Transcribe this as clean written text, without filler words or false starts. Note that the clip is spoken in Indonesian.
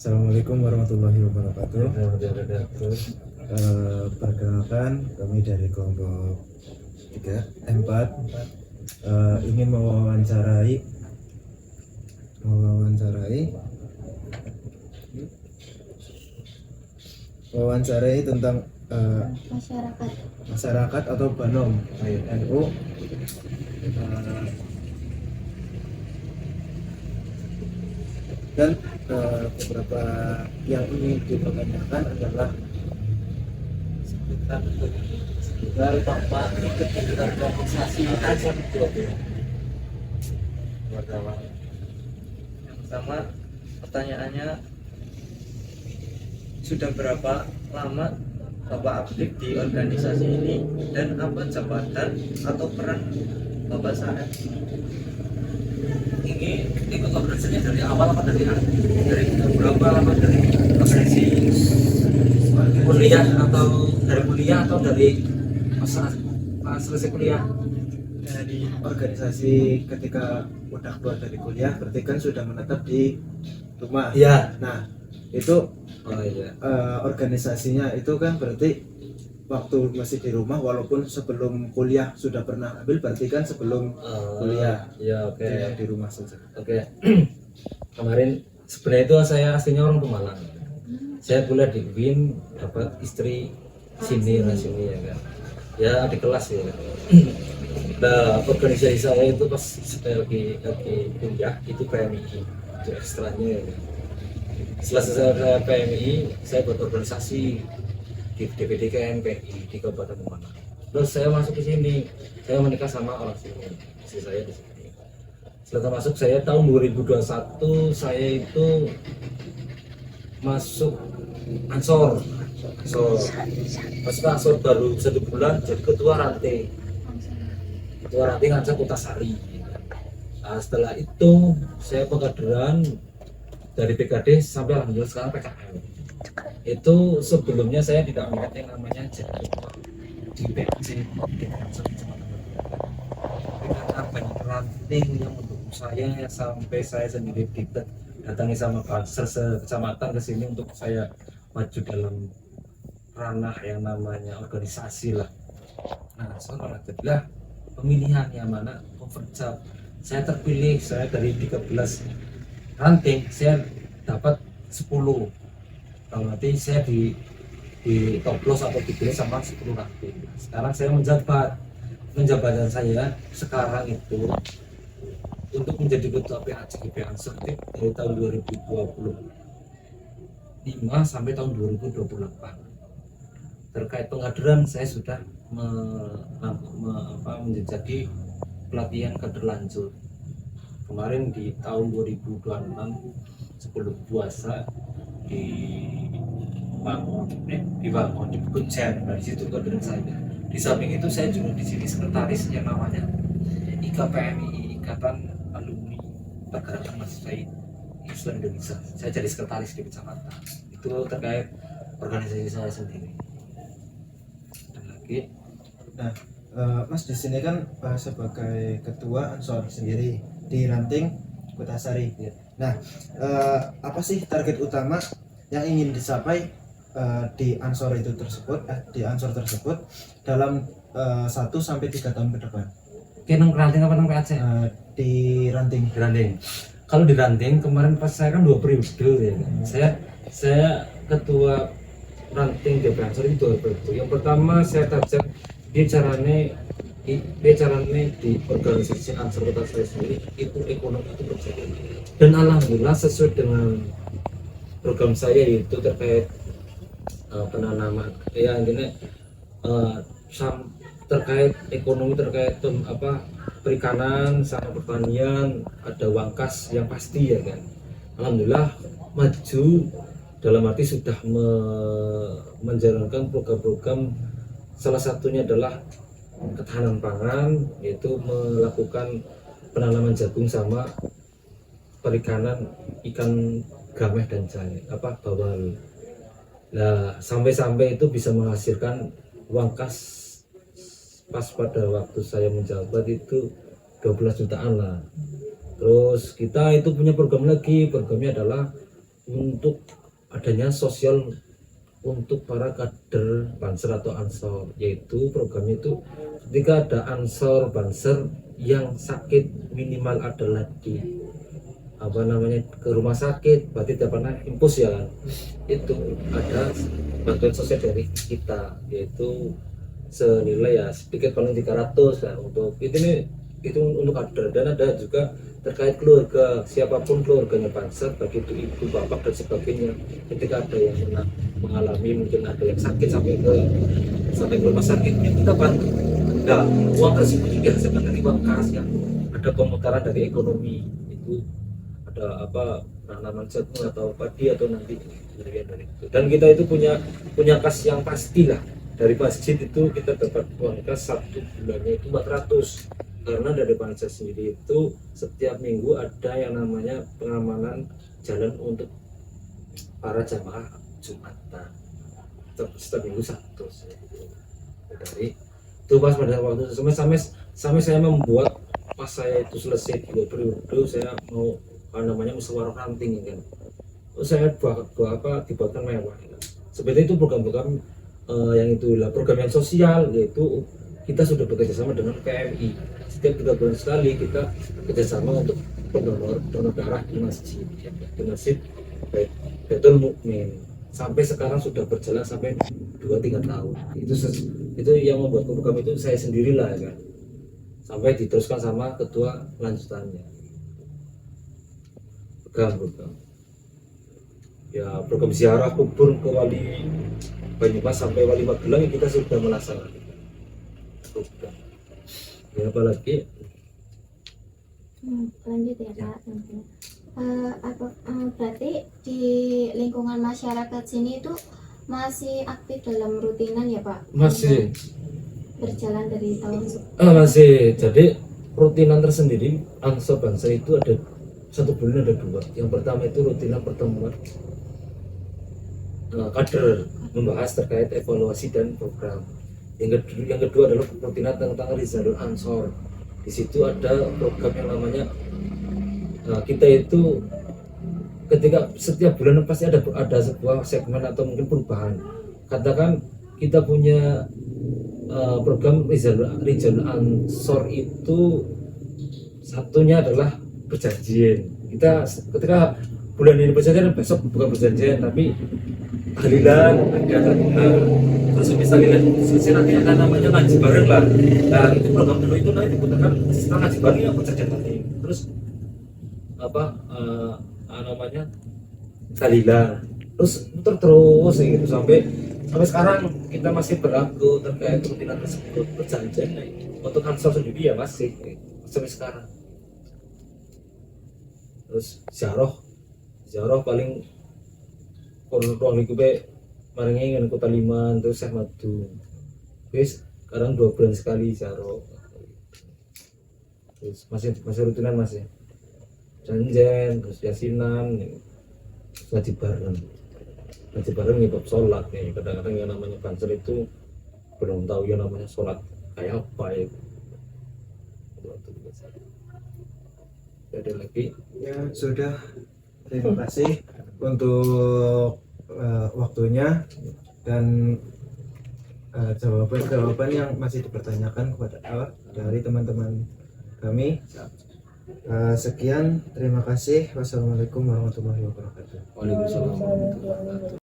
Assalamualaikum warahmatullahi wabarakatuh. Perkenalkan, kami dari kelompok 4 ingin mewawancarai tentang masyarakat atau Banom NU. Dan beberapa yang ingin dipertanyakan adalah seputar Bapak ikut organisasi aja wartawan. Yang pertama, pertanyaannya, sudah berapa lama Bapak aktif di organisasi ini dan apa jabatan atau peran Bapak saat ini ikut organisasinya dari awal apa dari akhir? Dari berapa lama dari organisasi kuliah atau dari masa selesai kuliah? Dari organisasi ketika udah keluar dari kuliah, berarti kan sudah menetap di rumah. Iya. Nah, itu organisasinya itu kan berarti waktu masih di rumah, walaupun sebelum kuliah sudah pernah ambil, berarti kan sebelum kuliah. Ya, oke. Yang di rumah saja. Oke. Kemarin sebenarnya itu saya aslinya orang Pemalang. Saya kuliah di UIN, dapat istri sini ya kan. Ya adik kelas ya. Nah, organisasi saya itu pas saya lagi kuliah itu PMI, itu ekstranya ya kan. Setelah saya PMI, saya buat organisasi di DPD KMPI di Kabupaten Pemalang. Terus saya masuk ke sini, saya menikah sama orang sini, istri saya di sini. Setelah masuk saya tahun 2021, saya itu masuk Ansor. Masuk Ansor baru 1 bulan jadi ketua ranting. Ketua ranting Ansor Kutasari. Nah, setelah itu saya pengkaderan dari PKD sampai alhamdulillah sekarang PKM. Itu sebelumnya saya tidak melihat yang namanya jadi di PNC di Ansor karena banyak ranting yang mendukung saya sampai saya sendiri datangi sama Banser sekecamatan ke sini untuk saya maju dalam ranah yang namanya organisasi lah. Nah, soalnya alhamdulillah pemilihan yang mana Converjap saya terpilih, saya dari 13 ranting saya dapat 10. Kalau nanti saya di toplos atau dipilih sama 10 ranting. Sekarang saya menjabatan saya sekarang itu untuk menjadi ketua PACGP Ansor dari tahun 2025 sampai tahun 2028. Terkait pengkaderan saya sudah menjadi pelatihan kader lanjut. Kemarin di tahun 2026 sebelum puasa dibangun di Kujen, dari situ kader saya. Di samping itu saya juga di sini sekretaris yang namanya IKPMI, Ikatan Alumni Pergerakan Mahasiswa Islam Indonesia. Saya jadi sekretaris di kecamatan. Itu terkait organisasi saya sendiri. Dan lagi, nah, Mas di sini kan sebagai ketua Ansor sendiri di Ranting Kutasari. ya. Nah, apa sih target utama yang ingin dicapai di Ansor tersebut dalam 1-3 tahun ke depan? Oke, nang ranting apa nang PAC? Di Ranting. Kalau di ranting kemarin pas saya kan 2 periode ya. Saya ketua ranting DP Ansor itu 2 periode. Yang pertama saya target dia caranya di organisasi Ansor Kota saya sendiri itu ekonomi itu berjalan. Dan alhamdulillah sesuai dengan program saya itu terkait penanaman ya intinya terkait ekonomi, terkait perikanan sama pertanian, ada uang kas yang pasti ya kan. Alhamdulillah maju dalam arti sudah menjalankan program-program, salah satunya adalah ketahanan pangan, yaitu melakukan penanaman jagung sama perikanan ikan gameh dan bawal. Nah, sampai itu bisa menghasilkan uang kas pas pada waktu saya menjabat itu 12 jutaan lah. Terus kita itu punya program lagi, programnya adalah untuk adanya sosial untuk para kader Banser atau Ansor, yaitu programnya itu ketika ada Ansor Banser yang sakit minimal adalah di apa namanya ke rumah sakit, berarti tiap anak impus ya kan, itu ada bantuan sosial dari kita, yaitu senilai ya sedikit paling 300 lah untuk itu nih, itu untuk kader. Dan ada juga terkait keluarga, siapapun keluarganya Banser, baik itu ibu bapak dan sebagainya, ketika ada yang pernah mengalami, mungkin ada yang sakit sampai ke rumah sakit, ya kita bantu. Nah, uang tersebut juga hasilkan dari uang kas yang ada pemutaran dari ekonomi itu, ada apa tanaman jagung atau padi atau nanti dari itu. Dan kita itu punya kas yang pasti lah, dari masjid itu kita dapat uang kas satu bulannya itu 400, karena dari panitia sendiri itu setiap minggu ada yang namanya pengamanan jalan untuk para jamaah Jumatan setiap minggu satu. Dari itu pas pada waktu sampai saya membuat, pas saya itu selesai 2 periode, saya mau namanya musyawarah ranting kan. Saya dibuatkan mewah kan. Sebenarnya itu program-program yang itulah program yang sosial, yaitu kita sudah bekerja sama dengan PMI. Setiap 3 bulan sekali kita kerjasama untuk donor darah di masjid Baitul Mukmin. Sampai sekarang sudah berjalan sampai 2-3 tahun. Itu yang membuat program itu saya sendirilah kan. Sampai diteruskan sama ketua lanjutannya. Program ya, program ziarah kubur ke Wali Banyumas sampai Wali Magelang kita sudah melaksanakan program. Ya apalagi lanjut ya Pak. Berarti di lingkungan masyarakat sini itu masih aktif dalam rutinan ya Pak? masih Berjalan dari tahun masih. Jadi rutinan tersendiri Ansor Banser itu ada 1 bulan ada 2. Yang pertama itu rutinan pertemuan kader membahas terkait evaluasi dan program. Yang kedua adalah rutinan tentang Rizalul Ansor. Di situ ada program yang namanya kita itu ketika setiap bulan pasti ada sebuah segmen atau mungkin perubahan. Katakan kita punya program Rizalul Ansor itu satunya adalah perjanjian. Kita ketika bulan ini perjanjian, besok bukan perjanjian tapi tahlilan, ada terus misalnya selesai nanti ada namanya ngaji bareng lah. Nah itu program dulu itu nanti diputarkan setelah ngaji bareng yang perjanjian nanti. Terus apa namanya tahlilan, terus muter terus gitu sampai sekarang kita masih berlaku terkait rutinan tersebut perjanjian. Untuk Ansor sendiri ya masih sampai sekarang. Terus ziarah paling ruang lingkup maringi dengan Kota Liman, terus Syekh Madu. Wis sekarang 2 bulan sekali ziarah. Terus masih rutinan masih janjian, terus yasinan, ngaji bareng ngikut sholat nih. Kadang-kadang yang namanya Banser itu belum tahu yang namanya sholat kayak apa ya. Ada lagi Ya sudah, terima kasih untuk waktunya dan jawaban-jawaban yang masih dipertanyakan kepada dari teman-teman kami. Sekian, terima kasih. Wassalamualaikum warahmatullahi wabarakatuh. Waalaikumsalam warahmatullahi wabarakatuh.